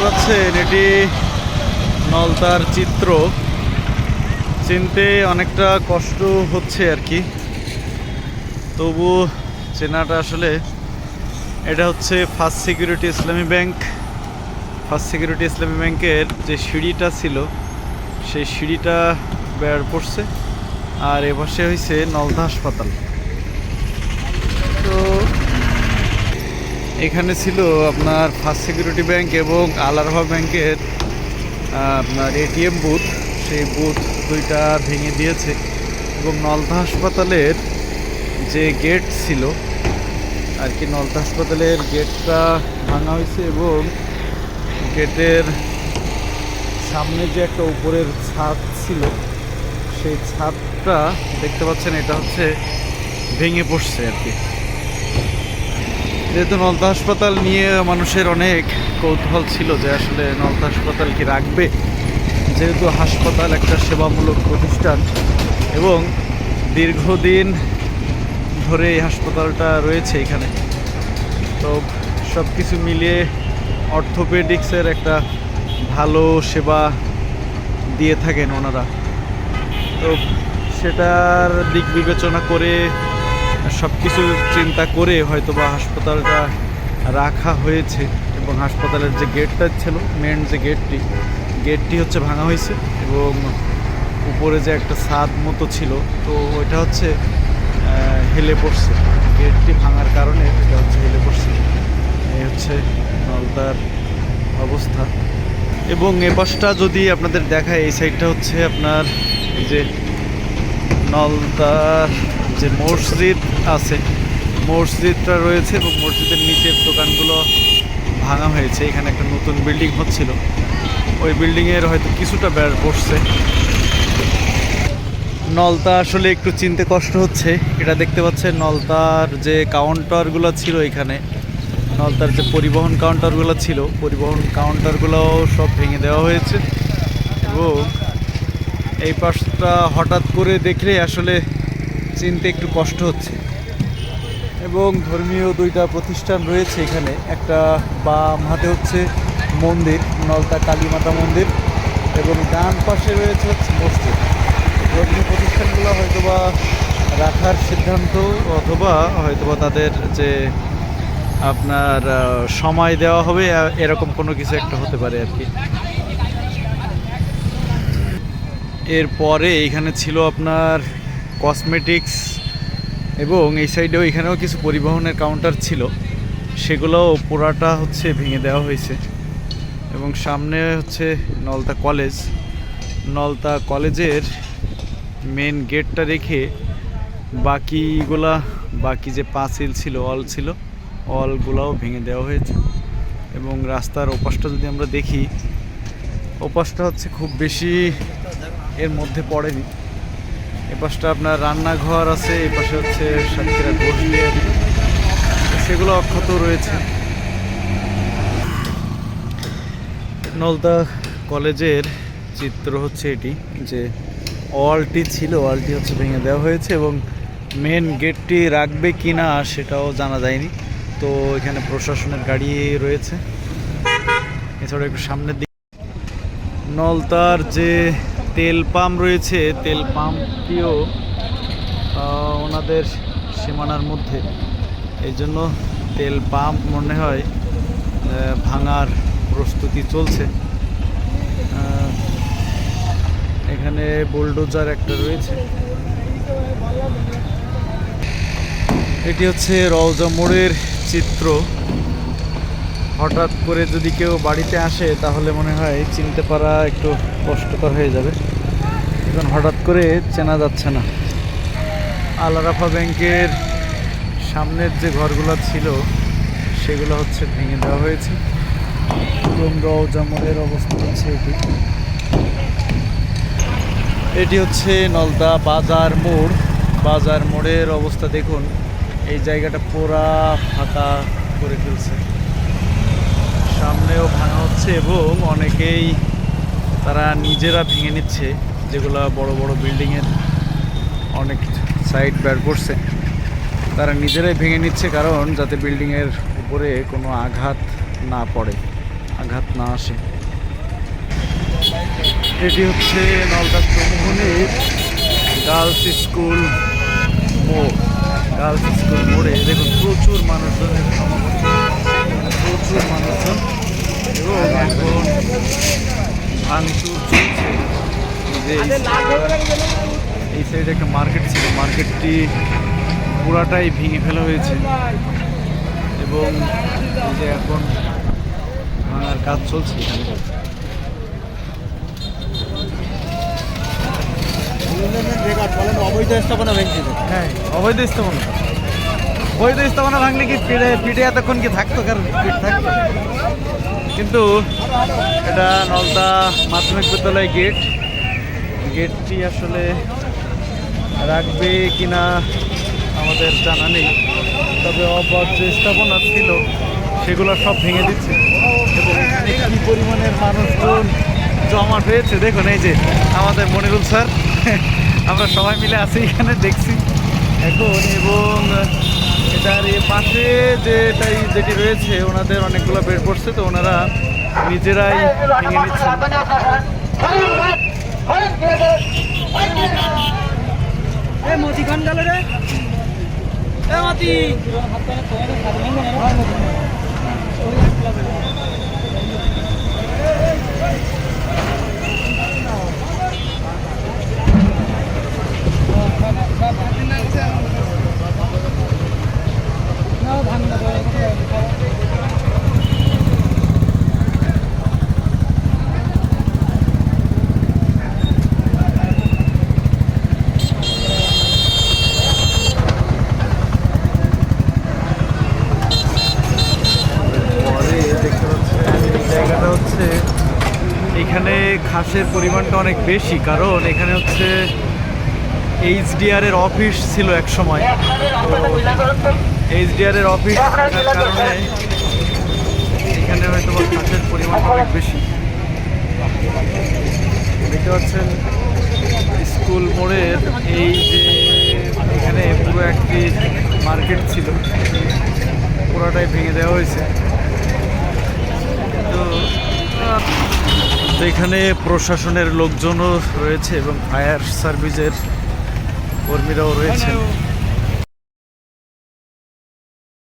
পাচ্ছেন এটি নলতার চিত্র। চিনতে অনেকটা কষ্ট হচ্ছে আর কি, তবু চেনাটা আসলে এটা হচ্ছে ফার্স্ট সিকিউরিটি ইসলামী ব্যাংক। ফার্স্ট সিকিউরিটি ইসলামী ব্যাংকের যে সিঁড়িটা ছিল সেই সিঁড়িটা বের পড়ছে, আর এপাশে হয়েছে নলতা হাসপাতাল। তো এখানে ছিল আপনার ফার্স্ট সিকিউরিটি ব্যাংক এবং আলারহা ব্যাংকের আপনার এটিএম বুথ। সেই বুথ দুইটা ভেঙে দিয়েছে এবং নলতা হাসপাতালের যে গেট ছিল আর কি, নলতা হাসপাতালের গেটটা ভাঙা হয়েছে এবং গেটের সামনে যে একটা উপরের ছাদ ছিল সেই ছাদটা দেখতে পাচ্ছেন, এটা হচ্ছে ভেঙে পড়ছে আর কি। যেহেতু নলতা হাসপাতাল নিয়ে মানুষের অনেক কৌতূহল ছিল যে আসলে নলতা হাসপাতাল কি রাখবে, যেহেতু হাসপাতাল একটা সেবামূলক প্রতিষ্ঠান এবং দীর্ঘদিন ধরে এই হাসপাতালটা রয়েছে এখানে। তো সব কিছু মিলিয়ে অর্থোপেডিক্সের একটা ভালো সেবা দিয়ে থাকেন ওনারা। তো সেটার দিক বিবেচনা করে সব কিছু চিন্তা করে হয়তোবা হাসপাতালটা রাখা হয়েছে এবং হাসপাতালের যে গেটটা ছিল, মেন যে গেটটি হচ্ছে ভাঙা হয়েছে এবং উপরে যে একটা ছাদ মতো ছিল তো ওইটা হচ্ছে হেলে পড়ছে। গেটটি ভাঙার কারণে এটা হচ্ছে হেলে পড়ছে। এই হচ্ছে নলতার অবস্থা। এবং এ পাশটা যদি আপনাদের দেখায়, এই সাইডটা হচ্ছে আপনার এই যে নলতার যে মসজিদ আছে, মসজিদটা রয়েছে এবং মসজিদের নিচের দোকানগুলো ভাঙা হয়েছে। এখানে একটা নতুন বিল্ডিং হচ্ছিল, ওই বিল্ডিংয়ের হয়তো কিছুটা বের পড়ছে। নলতা আসলে একটু চিনতে কষ্ট হচ্ছে। এটা দেখতে পাচ্ছেন নলতার যে কাউন্টারগুলো ছিল এখানে, নলতার যে পরিবহন কাউন্টারগুলো ছিল, পরিবহন কাউন্টারগুলোও সব ভেঙে দেওয়া হয়েছে এবং এই পাশটা হঠাৎ করে দেখলে আসলে চিনতে একটু কষ্ট হচ্ছে। এবং ধর্মীয় দুইটা প্রতিষ্ঠান রয়েছে এখানে, একটা বাম হাতে হচ্ছে মন্দির, নলতা কালীমাতা মন্দির, এবং ডান পাশে রয়েছে হচ্ছে মসজিদ। ধর্মীয় প্রতিষ্ঠানগুলো হয়তোবা রাখার সিদ্ধান্ত অথবা হয়তোবা তাদের যে আপনার সময় দেওয়া হবে এরকম কোনো কিছু একটা হতে পারে আর কি। এরপরে এইখানে ছিল আপনার কসমেটিক্স এবং এই সাইডেও এখানেও কিছু পরিবহনের কাউন্টার ছিল, সেগুলোও পুরাটা হচ্ছে ভেঙে দেওয়া হয়েছে। এবং সামনে হচ্ছে নলতা কলেজ। নলতা কলেজের মেন গেটটা রেখে বাকি যে পাঁচিল ছিল, অল ছিল, অলগুলোও ভেঙে দেওয়া হয়েছে। এবং রাস্তার ওপাশটা যদি আমরা দেখি, ওপাশটা হচ্ছে খুব বেশি এর মধ্যে পড়েনি। এপাশটা আপনার রান্নাঘর আছে, এই পাশে হচ্ছে সাতক্ষীরা বসলে, সেগুলো অক্ষত রয়েছে। নলতা কলেজের চিত্র হচ্ছে এটি, যে ওয়ালটি ছিল, ওয়ালটি হচ্ছে ভেঙে দেওয়া হয়েছে এবং মেন গেটটি রাখবে কি না সেটাও জানা যায়নি। তো এখানে প্রশাসনের গাড়ি রয়েছে। এছাড়া একটু সামনের দিকে নলতার যে তেল পাম্প রয়েছে, তেল পাম্পটিও ওনাদের সীমানার মধ্যে, এই জন্য তেল পাম্প মনে হয় ভাঙার প্রস্তুতি চলছে। এখানে বুলডোজার একটা রয়েছে। এটি হচ্ছে রওজা মোড়ের চিত্র। হঠাৎ করে যদি কেউ বাড়িতে আসে তাহলে মনে হয় চিনতে পারা একটু কষ্টকর হয়ে যাবে, এখন হঠাৎ করে চেনা যাচ্ছে না। আলারাফা ব্যাংকের সামনের যে ঘরগুলো ছিল সেগুলো হচ্ছে ভেঙে দেওয়া হয়েছে এবং রওজা মোড়ের অবস্থা হচ্ছে এটি হচ্ছে নলতা বাজার মোড়। বাজার মোড়ের অবস্থা দেখুন, এই জায়গাটা পুরা ফাঁকা করে ফেলছে, সামনেও ভাঙা হচ্ছে এবং অনেকেই তারা নিজেরা ভেঙে নিচ্ছে, যেগুলো বড় বড় বিল্ডিংয়ের অনেক সাইড বের করছে, তারা নিজেরাই ভেঙে নিচ্ছে, কারণ যাতে বিল্ডিংয়ের উপরে কোনো আঘাত না পড়ে। আঘাত না আসে। এটি হচ্ছে নলতা চৌমুহনীর গার্লস স্কুল মোড়। গার্লস স্কুল মোড়ে দেখুন প্রচুর মানুষজনের সমাগম, প্রচুর মানুষজন, এবং এখন ভাঙচুর চলছে। যে এই সাইডে একটা মার্কেট ছিল, মার্কেটটি পুরাটাই ভেঙে ফেলা হয়েছে এবং এই যে এখন ভাঙার কাজ চলছে এখানে। অবৈধ স্থাপনা ভেঙেছে। হ্যাঁ, অবৈধ স্থাপনা। অবৈধ স্থাপনা ভাঙলে কি পিঠে এতক্ষণ কি থাকতো, কারণ পিঠ থাকতো, কিন্তু এটা নলতা মাধ্যমিক বিদ্যালয় গেটটি আসলে রাখবে কিনা আমাদের জানা নেই, তবে অবৈধ স্থাপনা ছিল সেগুলো সব ভেঙে দিচ্ছে এবং এখানে কি পরিমাণের মানুষজন জমাট হয়েছে দেখুন। এই যে আমাদের মনিরুল স্যার, আমরা সবাই মিলে আছি এখানে দেখছি এখন, এবং এটার এ পাশে যেটি রয়েছে ওনাদের অনেকগুলো বেড পড়ছে, তো ওনারা নিজেরাই ভেঙে নিচ্ছেন। এখানে ঘাসের পরিমাণটা অনেক বেশি, কারণ এখানে হচ্ছে এইচডিআর এর অফিস ছিল এক সময়। এইচডিআর এর অফিস থাকার কারণে এখানে হয়তো ঘাসের পরিমাণটা অনেক বেশি। দেখতে পাচ্ছেন স্কুল মোড়ের এই যে এখানে পুরো একটি মার্কেট ছিল, পুরোটাই ভেঙে দেওয়া হয়েছে। তো এখানে প্রশাসনের লোকজনও রয়েছে এবং ফায়ার সার্ভিসের কর্মীরাও রয়েছে।